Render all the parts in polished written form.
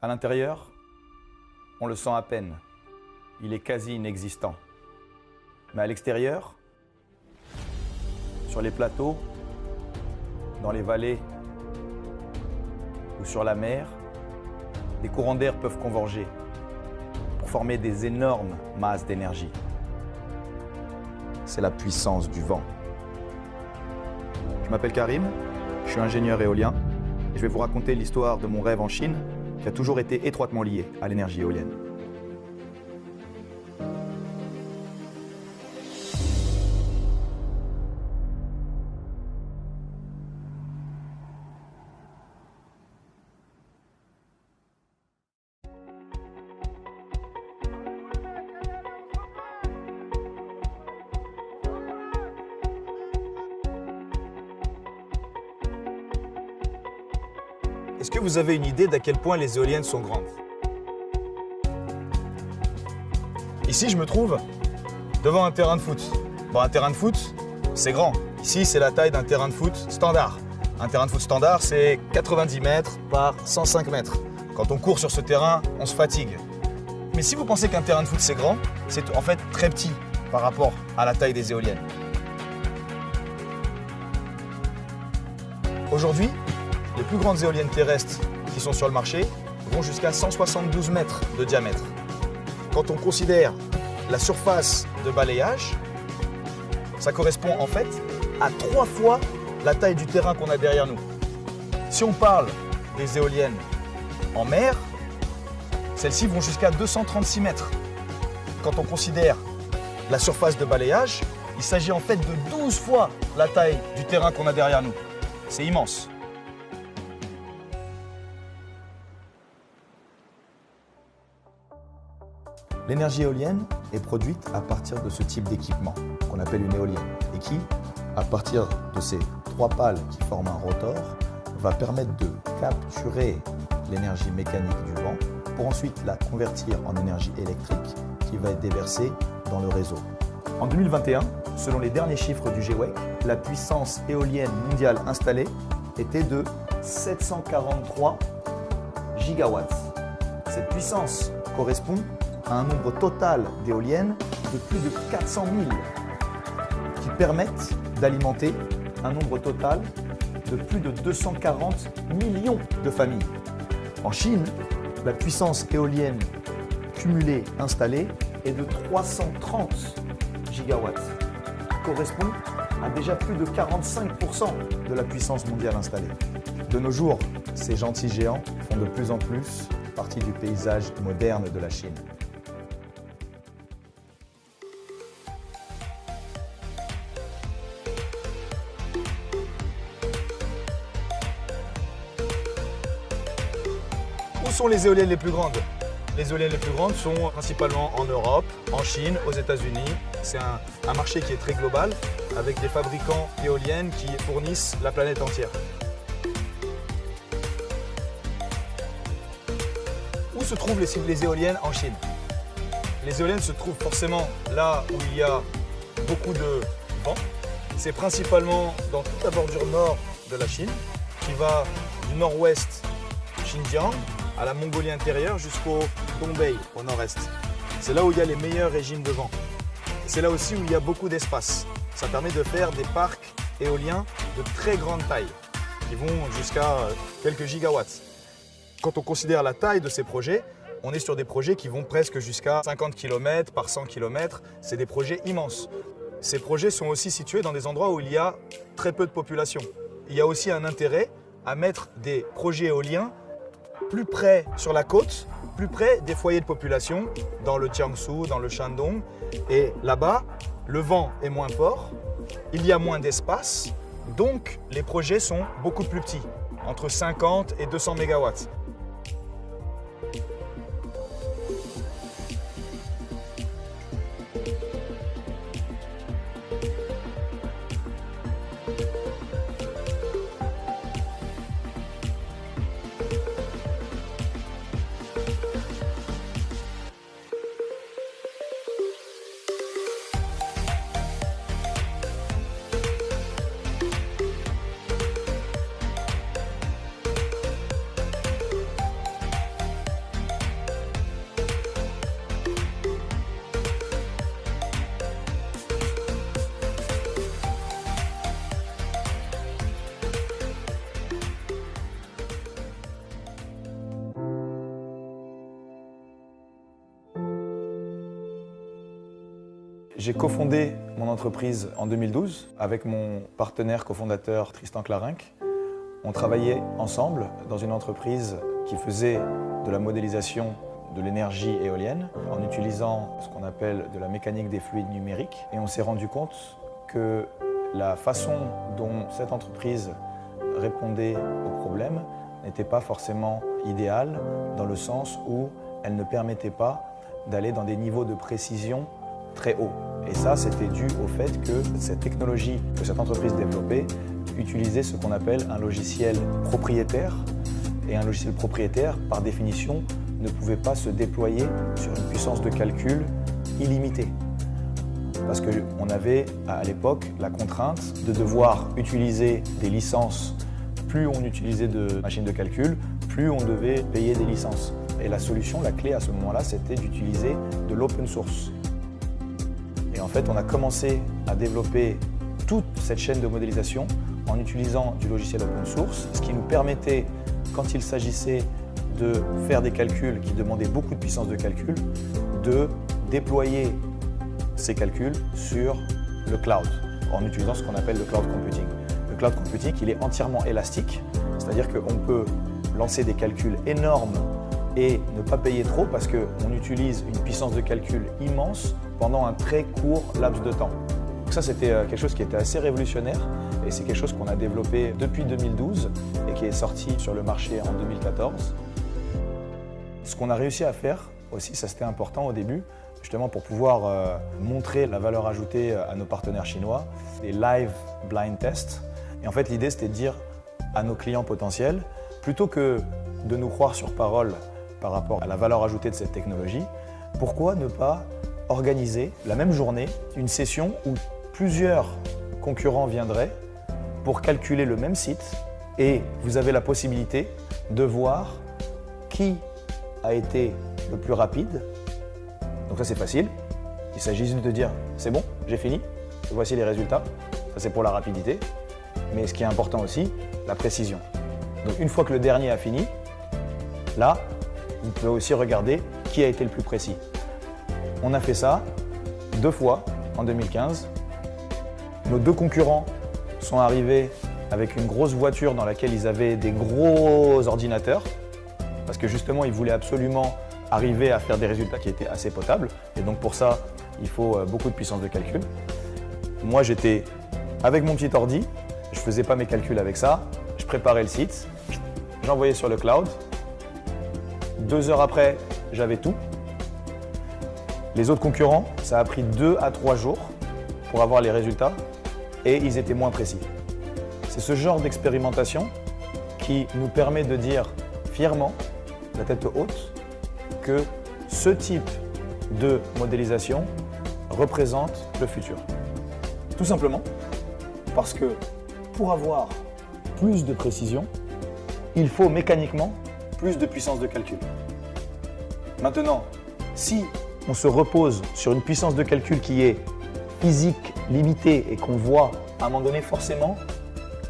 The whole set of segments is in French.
À l'intérieur, on le sent à peine. Il est quasi inexistant. Mais à l'extérieur, sur les plateaux, dans les vallées ou sur la mer, des courants d'air peuvent converger pour former des énormes masses d'énergie. C'est la puissance du vent. Je m'appelle Karim, je suis ingénieur éolien et je vais vous raconter l'histoire de mon rêve en Chine qui a toujours été étroitement lié à l'énergie éolienne. Est-ce que vous avez une idée d'à quel point les éoliennes sont grandes? Ici, je me trouve devant un terrain de foot. Bon, un terrain de foot, c'est grand. Ici, c'est la taille d'un terrain de foot standard. Un terrain de foot standard, c'est 90 mètres par 105 mètres. Quand on court sur ce terrain, on se fatigue. Mais si vous pensez qu'un terrain de foot, c'est grand, c'est en fait très petit par rapport à la taille des éoliennes. Aujourd'hui, les plus grandes éoliennes terrestres qui sont sur le marché vont jusqu'à 172 mètres de diamètre. Quand on considère la surface de balayage, ça correspond en fait à 3 fois la taille du terrain qu'on a derrière nous. Si on parle des éoliennes en mer, celles-ci vont jusqu'à 236 mètres. Quand on considère la surface de balayage, il s'agit en fait de 12 fois la taille du terrain qu'on a derrière nous. C'est immense. L'énergie éolienne est produite à partir de ce type d'équipement qu'on appelle une éolienne et qui, à partir de ces 3 pales qui forment un rotor, va permettre de capturer l'énergie mécanique du vent pour ensuite la convertir en énergie électrique qui va être déversée dans le réseau. En 2021, selon les derniers chiffres du GWEC, la puissance éolienne mondiale installée était de 743 gigawatts. Cette puissance correspond à un nombre total d'éoliennes de plus de 400 000 qui permettent d'alimenter un nombre total de plus de 240 millions de familles. En Chine, la puissance éolienne cumulée installée est de 330 gigawatts, qui correspond à déjà plus de 45% de la puissance mondiale installée. De nos jours, ces gentils géants font de plus en plus partie du paysage moderne de la Chine. Où sont les éoliennes les plus grandes? Les éoliennes les plus grandes sont principalement en Europe, en Chine, aux États-Unis. C'est un marché qui est très global, avec des fabricants d'éoliennes qui fournissent la planète entière. Où se trouvent les éoliennes en Chine? Les éoliennes se trouvent forcément là où il y a beaucoup de vent. C'est principalement dans toute la bordure nord de la Chine, qui va du nord-ouest Xinjiang à la Mongolie intérieure jusqu'au Dongbei au nord-est. C'est là où il y a les meilleurs régimes de vent. C'est là aussi où il y a beaucoup d'espace. Ça permet de faire des parcs éoliens de très grande taille, qui vont jusqu'à quelques gigawatts. Quand on considère la taille de ces projets, on est sur des projets qui vont presque jusqu'à 50 km par 100 km. C'est des projets immenses. Ces projets sont aussi situés dans des endroits où il y a très peu de population. Il y a aussi un intérêt à mettre des projets éoliens plus près sur la côte, plus près des foyers de population, dans le Jiangsu, dans le Shandong. Et là-bas, le vent est moins fort, il y a moins d'espace, donc les projets sont beaucoup plus petits, entre 50 et 200 mégawatts. J'ai cofondé mon entreprise en 2012 avec mon partenaire cofondateur Tristan Clarinck. On travaillait ensemble dans une entreprise qui faisait de la modélisation de l'énergie éolienne en utilisant ce qu'on appelle de la mécanique des fluides numériques. Et on s'est rendu compte que la façon dont cette entreprise répondait aux problèmes n'était pas forcément idéale dans le sens où elle ne permettait pas d'aller dans des niveaux de précision très hauts. Et ça, c'était dû au fait que cette technologie que cette entreprise développait utilisait ce qu'on appelle un logiciel propriétaire. Et un logiciel propriétaire, par définition, ne pouvait pas se déployer sur une puissance de calcul illimitée. Parce qu'on avait à l'époque la contrainte de devoir utiliser des licences. Plus on utilisait de machines de calcul, plus on devait payer des licences. Et la solution, la clé à ce moment-là, c'était d'utiliser de l'open source. Et en fait, on a commencé à développer toute cette chaîne de modélisation en utilisant du logiciel open source, ce qui nous permettait, quand il s'agissait de faire des calculs qui demandaient beaucoup de puissance de calcul, de déployer ces calculs sur le cloud, en utilisant ce qu'on appelle le cloud computing. Le cloud computing, il est entièrement élastique, c'est-à-dire qu'on peut lancer des calculs énormes et ne pas payer trop parce qu'on utilise une puissance de calcul immense pendant un très court laps de temps. Donc ça, c'était quelque chose qui était assez révolutionnaire et c'est quelque chose qu'on a développé depuis 2012 et qui est sorti sur le marché en 2014. Ce qu'on a réussi à faire aussi, ça c'était important au début, justement pour pouvoir montrer la valeur ajoutée à nos partenaires chinois, des live blind tests. Et en fait, l'idée, c'était de dire à nos clients potentiels, plutôt que de nous croire sur parole par rapport à la valeur ajoutée de cette technologie, pourquoi ne pas organiser la même journée une session où plusieurs concurrents viendraient pour calculer le même site et vous avez la possibilité de voir qui a été le plus rapide. Donc ça, c'est facile. Il s'agit juste de dire « c'est bon, j'ai fini, voici les résultats ». Ça, c'est pour la rapidité. Mais ce qui est important aussi, la précision. Donc une fois que le dernier a fini, là, vous pouvez aussi regarder qui a été le plus précis. On a fait ça 2 fois en 2015. Nos 2 concurrents sont arrivés avec une grosse voiture dans laquelle ils avaient des gros ordinateurs parce que justement, ils voulaient absolument arriver à faire des résultats qui étaient assez potables. Et donc pour ça, il faut beaucoup de puissance de calcul. Moi, j'étais avec mon petit ordi, je ne faisais pas mes calculs avec ça, je préparais le site, j'envoyais sur le cloud. 2 heures après, j'avais tout. Les autres concurrents, ça a pris 2 à 3 jours pour avoir les résultats et ils étaient moins précis. C'est ce genre d'expérimentation qui nous permet de dire fièrement, la tête haute, que ce type de modélisation représente le futur. Tout simplement parce que pour avoir plus de précision, il faut mécaniquement plus de puissance de calcul. Maintenant, si on se repose sur une puissance de calcul qui est physique, limitée et qu'on voit à un moment donné forcément,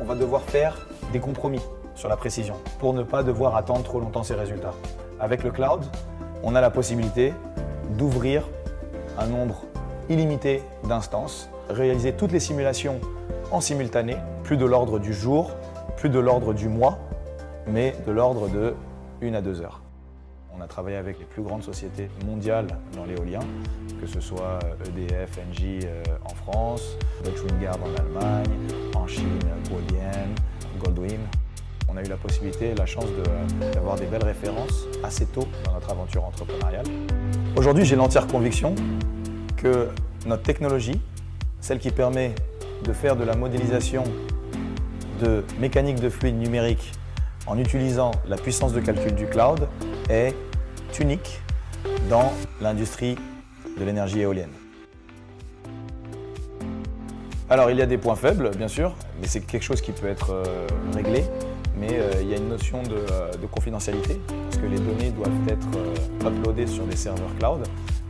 on va devoir faire des compromis sur la précision pour ne pas devoir attendre trop longtemps ces résultats. Avec le cloud, on a la possibilité d'ouvrir un nombre illimité d'instances, réaliser toutes les simulations en simultané, plus de l'ordre du jour, plus de l'ordre du mois, mais de l'ordre de 1 à 2 heures. On a travaillé avec les plus grandes sociétés mondiales dans l'éolien, que ce soit EDF, Engie en France, Deutsche Wingard en Allemagne, en Chine, Guodian, Goldwyn. On a eu la possibilité et la chance d'avoir des belles références assez tôt dans notre aventure entrepreneuriale. Aujourd'hui, j'ai l'entière conviction que notre technologie, celle qui permet de faire de la modélisation de mécanique de fluide numérique en utilisant la puissance de calcul du cloud, est unique dans l'industrie de l'énergie éolienne. Alors il y a des points faibles, bien sûr, mais c'est quelque chose qui peut être réglé. Mais il y a une notion de confidentialité, parce que les données doivent être uploadées sur des serveurs cloud.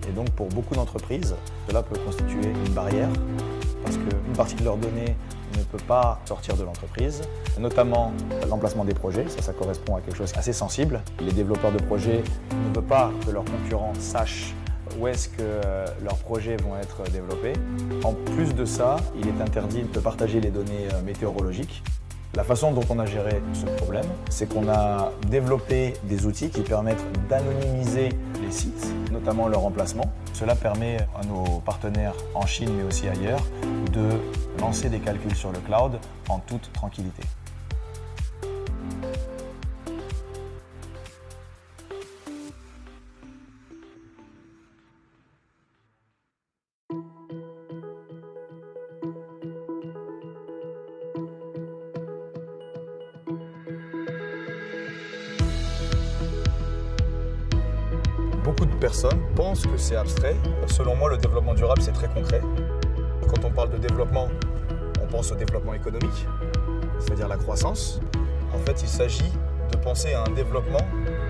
Et donc pour beaucoup d'entreprises, cela peut constituer une barrière, parce qu'une partie de leurs données ne peut pas sortir de l'entreprise, notamment l'emplacement des projets, ça correspond à quelque chose d'assez sensible. Les développeurs de projets ne veulent pas que leurs concurrents sachent où est-ce que leurs projets vont être développés. En plus de ça, il est interdit de partager les données météorologiques. La façon dont on a géré ce problème, c'est qu'on a développé des outils qui permettent d'anonymiser les sites, notamment leur emplacement. Cela permet à nos partenaires en Chine, mais aussi ailleurs, de lancer des calculs sur le cloud en toute tranquillité. Beaucoup de personnes pensent que c'est abstrait. Selon moi, le développement durable, c'est très concret. Quand on parle de développement, on pense au développement économique, c'est-à-dire la croissance. En fait, il s'agit de penser à un développement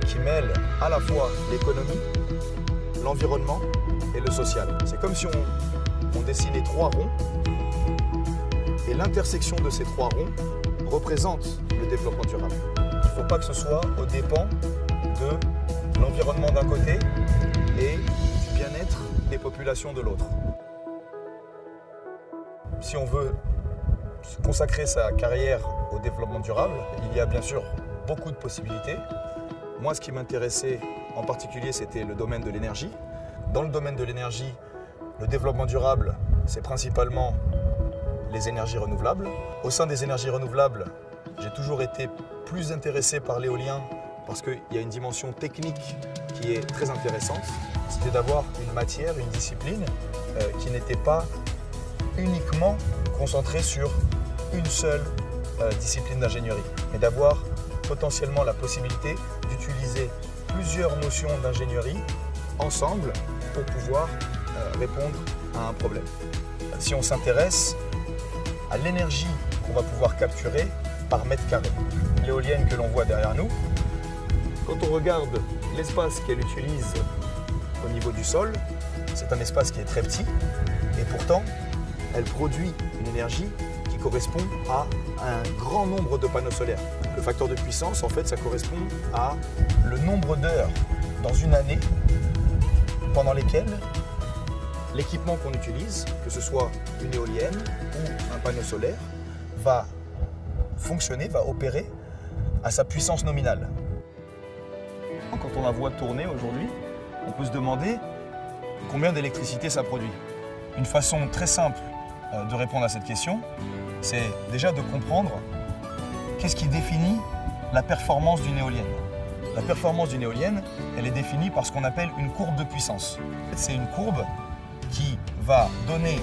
qui mêle à la fois l'économie, l'environnement et le social. C'est comme si on dessinait trois ronds et l'intersection de ces trois ronds représente le développement durable. Il ne faut pas que ce soit aux dépens de l'environnement d'un côté et du bien-être des populations de l'autre. Si on veut consacrer sa carrière au développement durable, il y a bien sûr beaucoup de possibilités. Moi, ce qui m'intéressait en particulier, c'était le domaine de l'énergie. Dans le domaine de l'énergie, le développement durable, c'est principalement les énergies renouvelables. Au sein des énergies renouvelables, j'ai toujours été plus intéressé par l'éolien parce qu'il y a une dimension technique qui est très intéressante. C'était d'avoir une matière, une discipline qui n'était pas uniquement concentrée sur une seule discipline d'ingénierie, mais d'avoir potentiellement la possibilité d'utiliser plusieurs notions d'ingénierie ensemble pour pouvoir répondre à un problème. Si on s'intéresse à l'énergie qu'on va pouvoir capturer par mètre carré, l'éolienne que l'on voit derrière nous, quand on regarde l'espace qu'elle utilise au niveau du sol, c'est un espace qui est très petit et pourtant elle produit une énergie qui correspond à un grand nombre de panneaux solaires. Le facteur de puissance, en fait, ça correspond à le nombre d'heures dans une année pendant lesquelles l'équipement qu'on utilise, que ce soit une éolienne ou un panneau solaire, va fonctionner, va opérer à sa puissance nominale. Quand on la voit tourner aujourd'hui, on peut se demander combien d'électricité ça produit. Une façon très simple de répondre à cette question, c'est déjà de comprendre qu'est-ce qui définit la performance d'une éolienne. La performance d'une éolienne, elle est définie par ce qu'on appelle une courbe de puissance. C'est une courbe qui va donner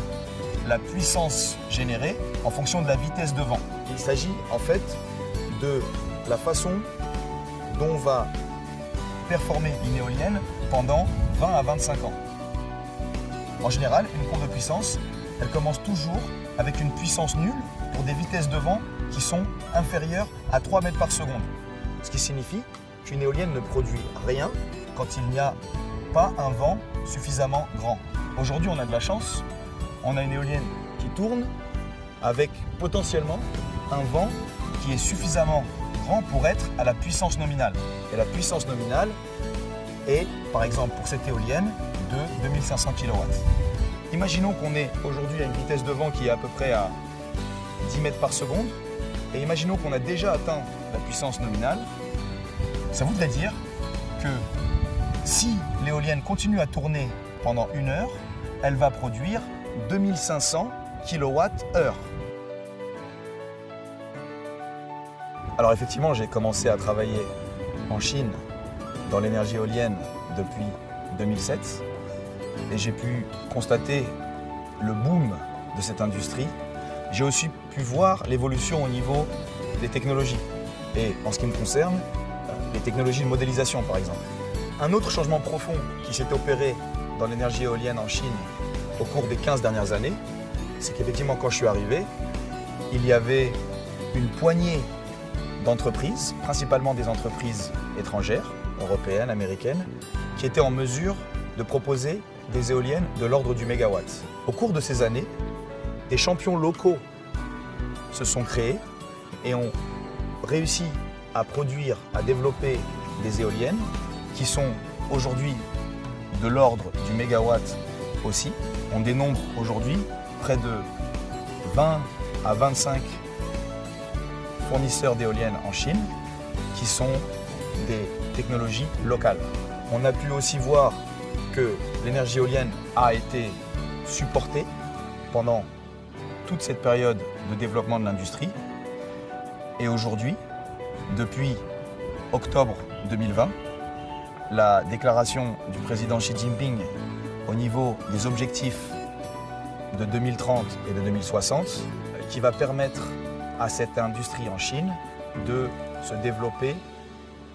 la puissance générée en fonction de la vitesse de vent. Il s'agit en fait de la façon dont va performer une éolienne pendant 20 à 25 ans. En général, une courbe de puissance, elle commence toujours avec une puissance nulle pour des vitesses de vent qui sont inférieures à 3 mètres par seconde. Ce qui signifie qu'une éolienne ne produit rien quand il n'y a pas un vent suffisamment grand. Aujourd'hui, on a de la chance, on a une éolienne qui tourne avec potentiellement un vent qui est suffisamment grand pour être à la puissance nominale. Et la puissance nominale est, par exemple, pour cette éolienne, de 2500 kW. Imaginons qu'on est aujourd'hui à une vitesse de vent qui est à peu près à 10 mètres par seconde, et imaginons qu'on a déjà atteint la puissance nominale. Ça voudrait dire que si l'éolienne continue à tourner pendant 1 heure, elle va produire 2500 kWh. Alors effectivement, j'ai commencé à travailler en Chine dans l'énergie éolienne depuis 2007 et j'ai pu constater le boom de cette industrie. J'ai aussi pu voir l'évolution au niveau des technologies et en ce qui me concerne, les technologies de modélisation par exemple. Un autre changement profond qui s'est opéré dans l'énergie éolienne en Chine au cours des 15 dernières années, c'est qu'effectivement quand je suis arrivé, il y avait une poignée d'entreprises, principalement des entreprises étrangères, européennes, américaines, qui étaient en mesure de proposer des éoliennes de l'ordre du mégawatt. Au cours de ces années, des champions locaux se sont créés et ont réussi à produire, à développer des éoliennes qui sont aujourd'hui de l'ordre du mégawatt aussi. On dénombre aujourd'hui près de 20 à 25 fournisseurs d'éoliennes en Chine qui sont des technologies locales. On a pu aussi voir que l'énergie éolienne a été supportée pendant toute cette période de développement de l'industrie. Et aujourd'hui, depuis octobre 2020, la déclaration du président Xi Jinping au niveau des objectifs de 2030 et de 2060 qui va permettre à cette industrie en Chine de se développer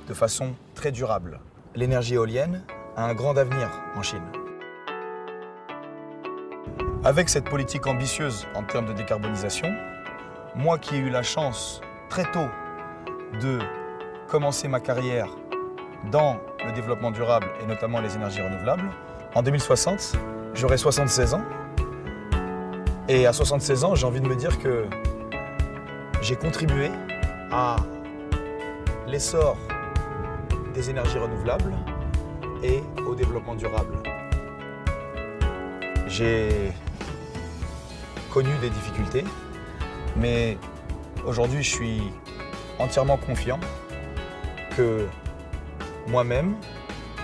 de façon très durable. L'énergie éolienne a un grand avenir en Chine. Avec cette politique ambitieuse en termes de décarbonisation, moi qui ai eu la chance très tôt de commencer ma carrière dans le développement durable et notamment les énergies renouvelables, en 2060, j'aurai 76 ans. Et à 76 ans, j'ai envie de me dire que j'ai contribué à l'essor des énergies renouvelables et au développement durable. J'ai connu des difficultés, mais aujourd'hui je suis entièrement confiant que moi-même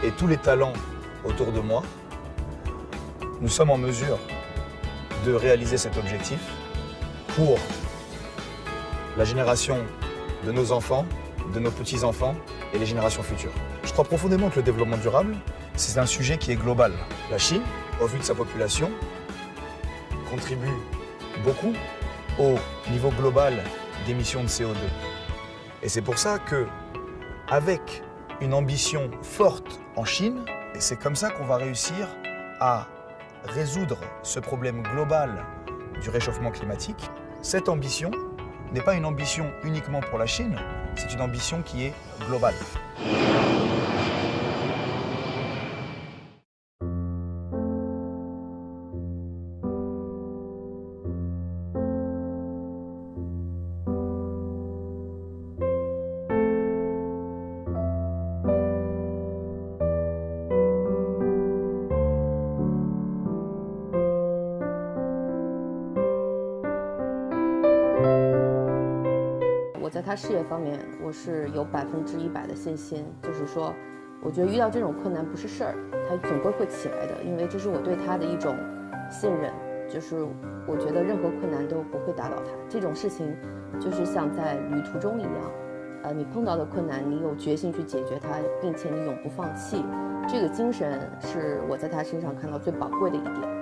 et tous les talents autour de moi, nous sommes en mesure de réaliser cet objectif pour la génération de nos enfants, de nos petits-enfants et les générations futures. Je crois profondément que le développement durable, c'est un sujet qui est global. La Chine, au vu de sa population, contribue beaucoup au niveau global d'émissions de CO2. Et c'est pour ça que, avec une ambition forte en Chine, c'est comme ça qu'on va réussir à résoudre ce problème global du réchauffement climatique. Cette ambition n'est pas une ambition uniquement pour la Chine, c'est une ambition qui est globale.我在他事业方面，我是有100%的信心，就是说，我觉得遇到这种困难不是事儿，他总归会起来的，因为这是我对他的一种信任，就是我觉得任何困难都不会打倒他。这种事情就是像在旅途中一样，你碰到的困难，你有决心去解决它，并且你永不放弃，这个精神是我在他身上看到最宝贵的一点。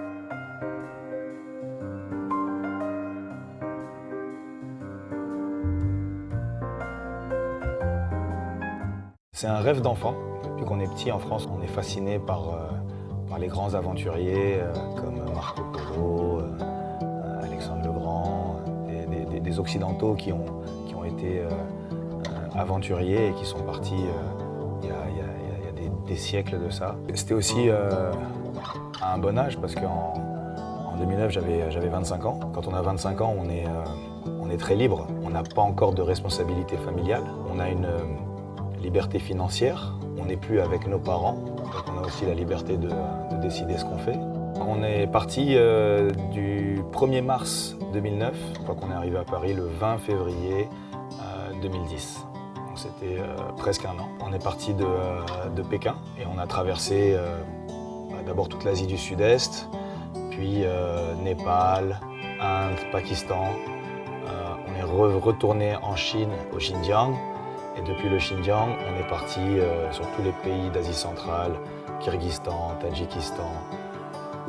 C'est un rêve d'enfant. Depuis qu'on est petit en France, on est fasciné par les grands aventuriers comme Marco Polo, Alexandre le Grand, des Occidentaux qui ont été aventuriers et qui sont partis il y a des siècles de ça. C'était aussi à un bon âge parce qu'en 2009, j'avais 25 ans. Quand on a 25 ans, on est très libre. On n'a pas encore de responsabilité familiale. On a une liberté financière, on n'est plus avec nos parents, donc on a aussi la liberté de décider ce qu'on fait. On est parti du 1er mars 2009, je crois qu'on est arrivé à Paris le 20 février 2010. Donc c'était presque un an. On est parti de Pékin et on a traversé d'abord toute l'Asie du Sud-Est, puis Népal, Inde, Pakistan. On est retourné en Chine, au Xinjiang. Et depuis le Xinjiang, on est parti sur tous les pays d'Asie centrale, Kyrgyzstan, Tadjikistan,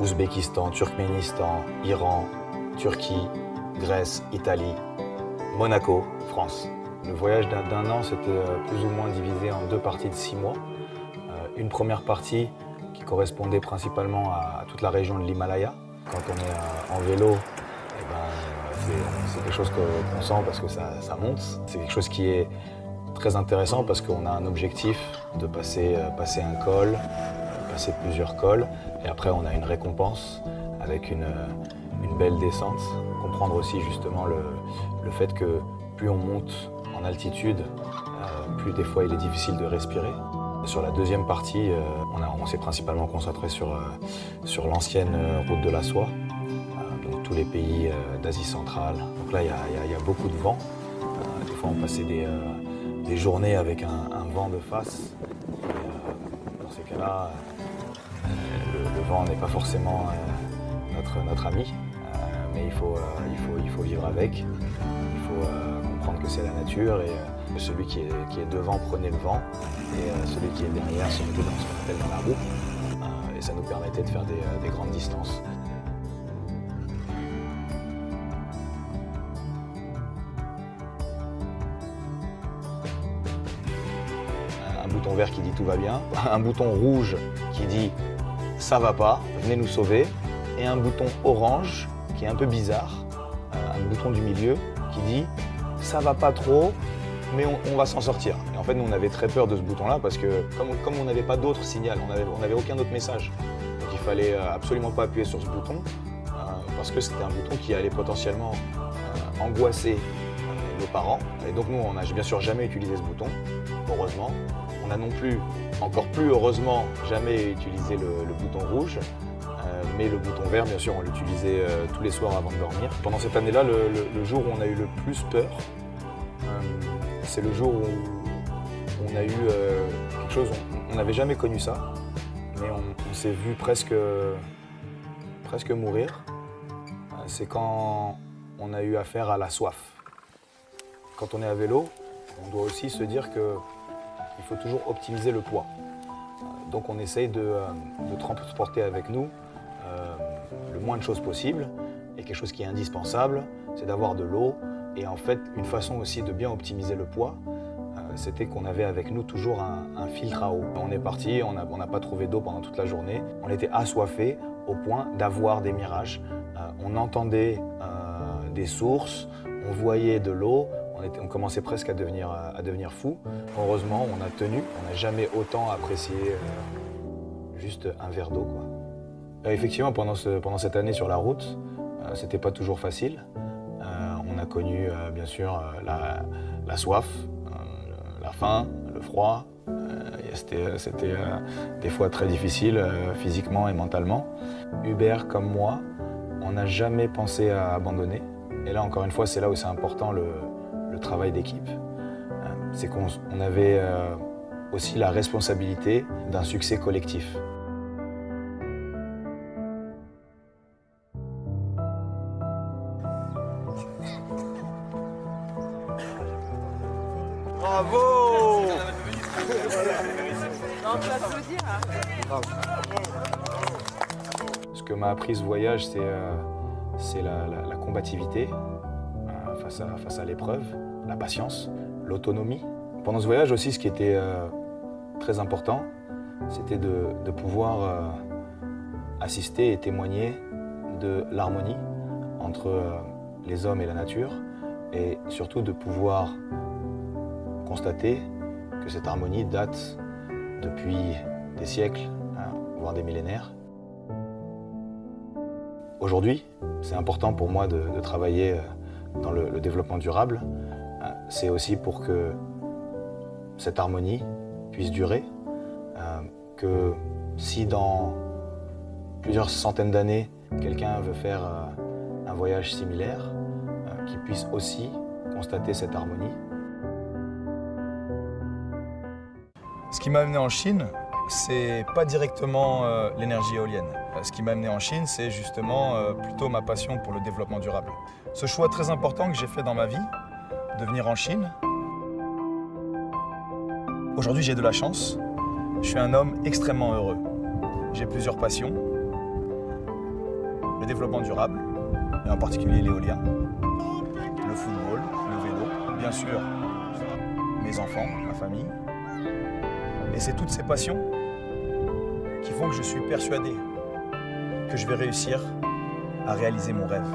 Ouzbékistan, Turkménistan, Iran, Turquie, Grèce, Italie, Monaco, France. Le voyage d'1 an, c'était plus ou moins divisé en 2 parties de 6 mois. Une première partie qui correspondait principalement à toute la région de l'Himalaya. Quand on est en vélo, eh ben, c'est quelque chose qu'on sent parce que ça monte. C'est quelque chose qui est très intéressant parce qu'on a un objectif de passer un col, passer plusieurs cols, et après on a une récompense avec une belle descente. Comprendre aussi justement le fait que plus on monte en altitude, plus des fois il est difficile de respirer. Sur la deuxième partie, on s'est principalement concentré sur l'ancienne route de la soie, donc tous les pays d'Asie centrale. Donc là, il y a beaucoup de vent. Des fois, on passait des journées avec un vent de face. Et, dans ces cas-là, le vent n'est pas forcément notre ami, mais il faut vivre avec. Il faut comprendre que c'est la nature et celui qui est devant prenait le vent et celui qui est derrière se mettait dans ce qu'on appelle dans la roue. Et ça nous permettait de faire des grandes distances. Un bouton vert qui dit tout va bien, un bouton rouge qui dit ça va pas, venez nous sauver, et un bouton orange qui est un peu bizarre, un bouton du milieu qui dit ça va pas trop, mais on va s'en sortir. Et en fait, nous, on avait très peur de ce bouton-là parce que comme on n'avait pas d'autre signal, on n'avait aucun autre message. Donc il fallait absolument pas appuyer sur ce bouton parce que c'était un bouton qui allait potentiellement angoisser nos parents. Et donc nous, on n'a bien sûr jamais utilisé ce bouton, heureusement. On n'a non plus, encore plus heureusement, jamais utilisé le bouton rouge. Mais le bouton vert, bien sûr, on l'utilisait tous les soirs avant de dormir. Pendant cette année-là, le jour où on a eu le plus peur, c'est le jour où on a eu quelque chose, on n'avait jamais connu ça, mais on s'est vu presque mourir. C'est quand on a eu affaire à la soif. Quand on est à vélo, on doit aussi se dire qu'il faut toujours optimiser le poids. Donc on essaye de transporter avec nous le moins de choses possible. Et quelque chose qui est indispensable, c'est d'avoir de l'eau. Et en fait, une façon aussi de bien optimiser le poids, c'était qu'on avait avec nous toujours un filtre à eau. On est parti, on n'a pas trouvé d'eau pendant toute la journée. On était assoiffés au point d'avoir des mirages. On entendait des sources, on voyait de l'eau. On commençait presque à devenir fou. Heureusement, on a tenu. On n'a jamais autant apprécié juste un verre d'eau, quoi. Effectivement, pendant cette année sur la route, c'était pas toujours facile. On a connu, bien sûr, la soif, la faim, le froid. C'était des fois très difficile physiquement et mentalement. Hubert, comme moi, on n'a jamais pensé à abandonner. Et là, encore une fois, c'est là où c'est important le travail d'équipe. C'est qu'on avait aussi la responsabilité d'un succès collectif. Bravo! On peut applaudir. Ce que m'a appris ce voyage, c'est la combativité face à l'épreuve, la patience, l'autonomie. Pendant ce voyage aussi, ce qui était très important, c'était de pouvoir assister et témoigner de l'harmonie entre les hommes et la nature, et surtout de pouvoir constater que cette harmonie date depuis des siècles, voire des millénaires. Aujourd'hui, c'est important pour moi de travailler dans le développement durable. C'est aussi pour que cette harmonie puisse durer, que si dans plusieurs centaines d'années, quelqu'un veut faire un voyage similaire, qu'il puisse aussi constater cette harmonie. Ce qui m'a amené en Chine, c'est pas directement l'énergie éolienne. Ce qui m'a amené en Chine, c'est justement plutôt ma passion pour le développement durable. Ce choix très important que j'ai fait dans ma vie, de venir en Chine. Aujourd'hui, j'ai de la chance. Je suis un homme extrêmement heureux. J'ai plusieurs passions. Le développement durable, et en particulier l'éolien, le football, le vélo, bien sûr, mes enfants, ma famille. Et c'est toutes ces passions qui font que je suis persuadé que je vais réussir à réaliser mon rêve.